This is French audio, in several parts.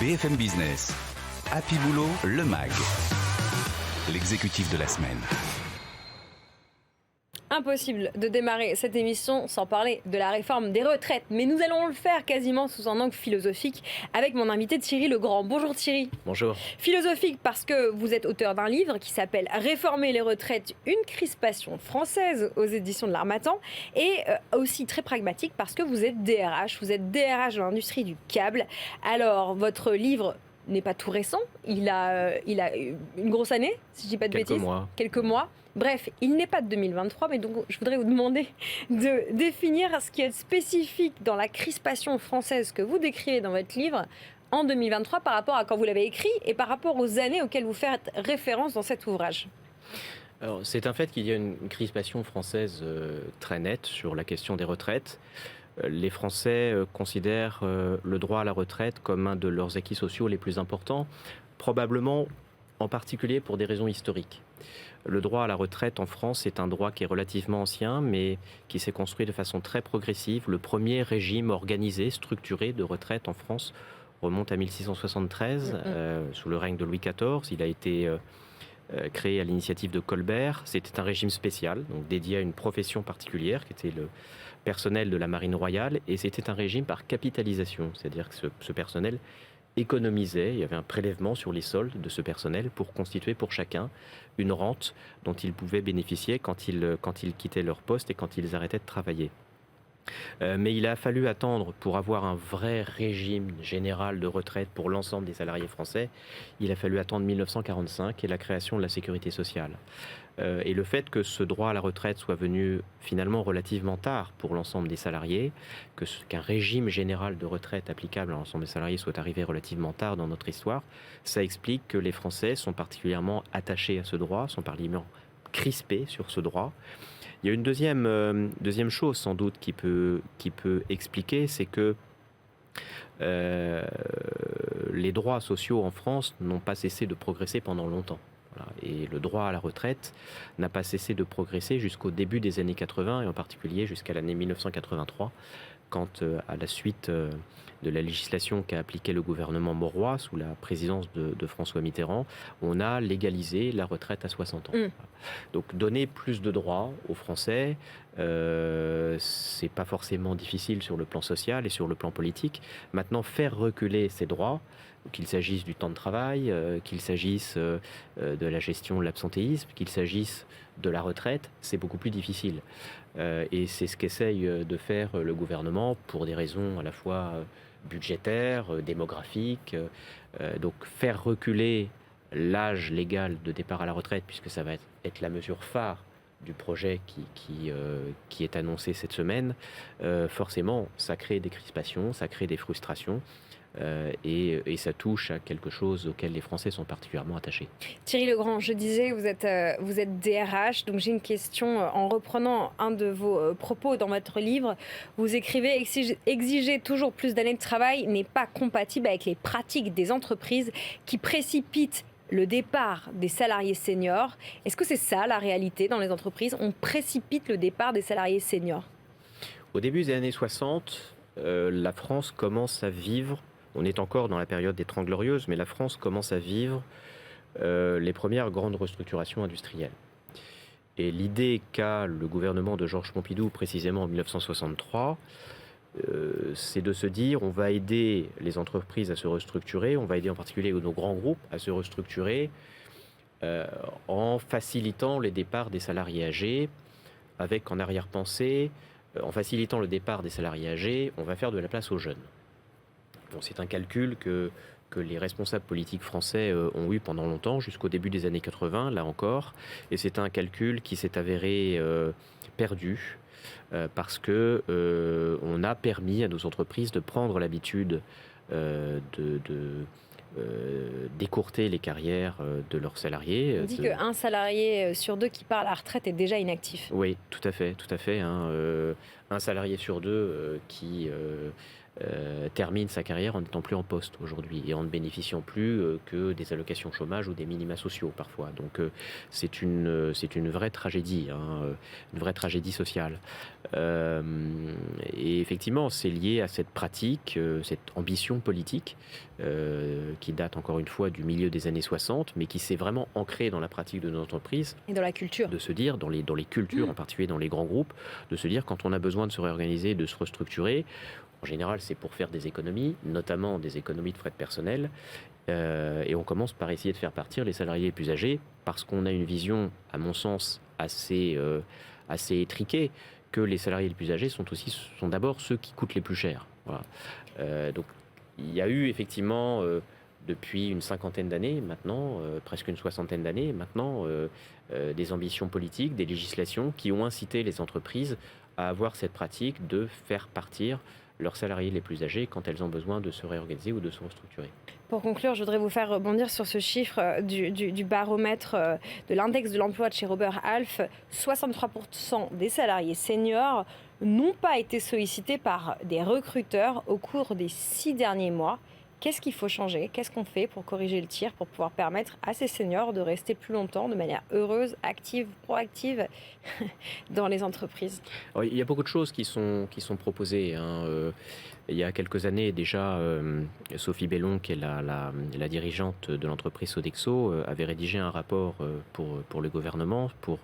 BFM Business, Happy Boulot, le MAG, l'exécutif de la semaine. Impossible de démarrer cette émission sans parler de la réforme des retraites. Mais nous allons le faire quasiment sous un angle philosophique avec mon invité Thierry Legrand. Bonjour Thierry. Bonjour. Philosophique parce que vous êtes auteur d'un livre qui s'appelle Réformer les retraites, une crispation française aux éditions de l'Harmattan. Et aussi très pragmatique parce que vous êtes DRH de l'industrie du câble. Alors votre livre n'est pas tout récent, il a une grosse année, si je dis pas de bêtises. Quelques mois. Bref, il n'est pas de 2023, mais donc je voudrais vous demander de définir ce qui est spécifique dans la crispation française que vous décrivez dans votre livre en 2023 par rapport à quand vous l'avez écrit et par rapport aux années auxquelles vous faites référence dans cet ouvrage. Alors, c'est un fait qu'il y a une crispation française très nette sur la question des retraites. Les Français considèrent le droit à la retraite comme un de leurs acquis sociaux les plus importants, probablement en particulier pour des raisons historiques. Le droit à la retraite en France est un droit qui est relativement ancien, mais qui s'est construit de façon très progressive. Le premier régime organisé, structuré de retraite en France remonte à 1673, sous le règne de Louis XIV. Il a été créé à l'initiative de Colbert. C'était un régime spécial, donc dédié à une profession particulière, qui était le personnel de la marine royale, et c'était un régime par capitalisation, c'est-à-dire que ce personnel économisait, il y avait un prélèvement sur les soldes de ce personnel pour constituer pour chacun une rente dont ils pouvaient bénéficier quand ils quittaient leur poste et quand ils arrêtaient de travailler. Mais il a fallu attendre pour avoir un vrai régime général de retraite pour l'ensemble des salariés français. Il a fallu attendre 1945 et la création de la sécurité sociale. Et le fait que ce droit à la retraite soit venu finalement relativement tard pour l'ensemble des salariés, qu'un régime général de retraite applicable à l'ensemble des salariés soit arrivé relativement tard dans notre histoire, ça explique que les Français sont particulièrement attachés à ce droit, sont particulièrement crispés sur ce droit. Il y a une deuxième chose sans doute qui peut expliquer, c'est que les droits sociaux en France n'ont pas cessé de progresser pendant longtemps. Voilà. Et le droit à la retraite n'a pas cessé de progresser jusqu'au début des années 80 et en particulier jusqu'à l'année 1983, quand à la suite de la législation qu'a appliquée le gouvernement Mauroy sous la présidence de François Mitterrand, on a légalisé la retraite à 60 ans. Donc donner plus de droits aux Français, c'est pas forcément difficile sur le plan social et sur le plan politique. Maintenant, faire reculer ces droits, qu'il s'agisse du temps de travail, qu'il s'agisse de la gestion de l'absentéisme, qu'il s'agisse de la retraite, c'est beaucoup plus difficile. Et c'est ce qu'essaye de faire le gouvernement pour des raisons à la fois budgétaires, démographiques. Donc faire reculer l'âge légal de départ à la retraite, puisque ça va être la mesure phare du projet qui est annoncé cette semaine, forcément, ça crée des crispations, ça crée des frustrations. Et ça touche à quelque chose auquel les Français sont particulièrement attachés. Thierry Legrand, je disais, vous êtes DRH, donc j'ai une question en reprenant un de vos propos dans votre livre. Vous écrivez « Exiger toujours plus d'années de travail n'est pas compatible avec les pratiques des entreprises qui précipitent le départ des salariés seniors ». Est-ce que c'est ça la réalité dans les entreprises ? On précipite le départ des salariés seniors ? Au début des années 60, la France commence à vivre. On est encore dans la période des Trente Glorieuses, mais la France commence à vivre les premières grandes restructurations industrielles. Et l'idée qu'a le gouvernement de Georges Pompidou, précisément en 1963, c'est de se dire on va aider les entreprises à se restructurer, on va aider en particulier nos grands groupes à se restructurer en facilitant les départs des salariés âgés, avec en arrière-pensée, en facilitant le départ des salariés âgés, on va faire de la place aux jeunes. Bon, c'est un calcul que les responsables politiques français ont eu pendant longtemps, jusqu'au début des années 80, là encore. Et c'est un calcul qui s'est avéré perdu parce que on a permis à nos entreprises de prendre l'habitude d'écourter les carrières de leurs salariés. On dit qu'un salarié sur deux qui part à la retraite est déjà inactif. Oui, tout à fait. Un salarié sur deux qui termine sa carrière en n'étant plus en poste aujourd'hui et en ne bénéficiant plus que des allocations chômage ou des minima sociaux parfois. Donc c'est une vraie tragédie, une vraie tragédie sociale. Et effectivement, c'est lié à cette pratique, cette ambition politique qui date encore une fois du milieu des années 60, mais qui s'est vraiment ancrée dans la pratique de nos entreprises. Et dans la culture. De se dire, dans les cultures, en particulier dans les grands groupes, de se dire quand on a besoin de se réorganiser, de se restructurer, en général, c'est pour faire des économies, notamment des économies de frais de personnel. Et on commence par essayer de faire partir les salariés les plus âgés, parce qu'on a une vision, à mon sens, assez étriquée, que les salariés les plus âgés sont d'abord ceux qui coûtent les plus cher. Voilà. Donc, il y a eu effectivement, depuis une cinquantaine d'années maintenant, presque une soixantaine d'années maintenant, des ambitions politiques, des législations qui ont incité les entreprises à avoir cette pratique de faire partir leurs salariés les plus âgés quand elles ont besoin de se réorganiser ou de se restructurer. Pour conclure, je voudrais vous faire rebondir sur ce chiffre du baromètre de l'index de l'emploi de chez Robert Half. 63% des salariés seniors n'ont pas été sollicités par des recruteurs au cours des 6 derniers mois. Qu'est-ce qu'il faut changer? Qu'est-ce qu'on fait pour corriger le tir, pour pouvoir permettre à ces seniors de rester plus longtemps de manière heureuse, active, proactive dans les entreprises? Alors, il y a beaucoup de choses qui sont proposées. Il y a quelques années déjà, Sophie Bellon, qui est la dirigeante de l'entreprise Sodexo, avait rédigé un rapport pour le gouvernement pour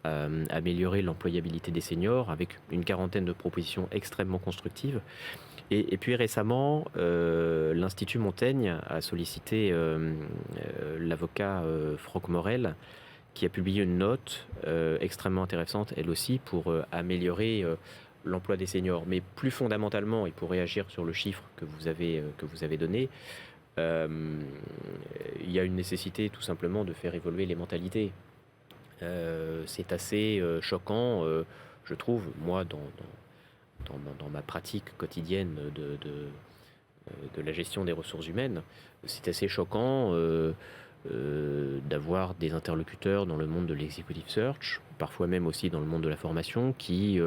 améliorer l'employabilité des seniors avec une quarantaine de propositions extrêmement constructives. Et puis récemment, l'Institut Montaigne a sollicité l'avocat Franck Morel, qui a publié une note extrêmement intéressante, elle aussi, pour améliorer l'emploi des seniors. Mais plus fondamentalement, et pour réagir sur le chiffre que vous avez donné, il y a une nécessité tout simplement de faire évoluer les mentalités. C'est assez choquant, je trouve, moi, dans ma pratique quotidienne de la gestion des ressources humaines, c'est assez choquant d'avoir des interlocuteurs dans le monde de l'executive search, parfois même aussi dans le monde de la formation, qui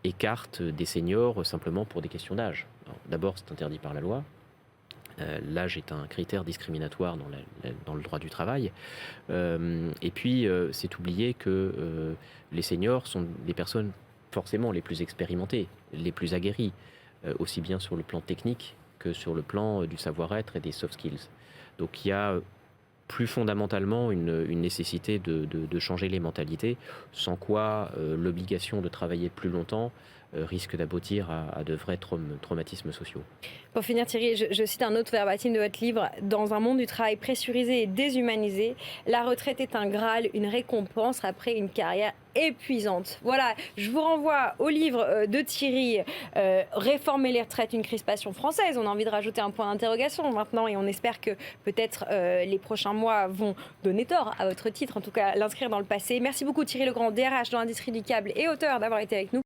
écartent des seniors simplement pour des questions d'âge. D'abord, c'est interdit par la loi. L'âge est un critère discriminatoire dans le droit du travail. Et puis, c'est oublier que les seniors sont des personnes forcément les plus expérimentées, les plus aguerries, aussi bien sur le plan technique que sur le plan du savoir-être et des soft skills. Donc il y a plus fondamentalement une nécessité de changer les mentalités, sans quoi l'obligation de travailler plus longtemps risque d'aboutir à de vrais traumatismes sociaux. Pour finir, Thierry, je cite un autre verbatim de votre livre. Dans un monde du travail pressurisé et déshumanisé, la retraite est un Graal, une récompense après une carrière épuisante. Voilà, je vous renvoie au livre de Thierry, Réformer les retraites, une crispation française. On a envie de rajouter un point d'interrogation maintenant et on espère que peut-être les prochains mois vont donner tort à votre titre, en tout cas l'inscrire dans le passé. Merci beaucoup Thierry Legrand, DRH dans l'industrie du câble et auteur, d'avoir été avec nous.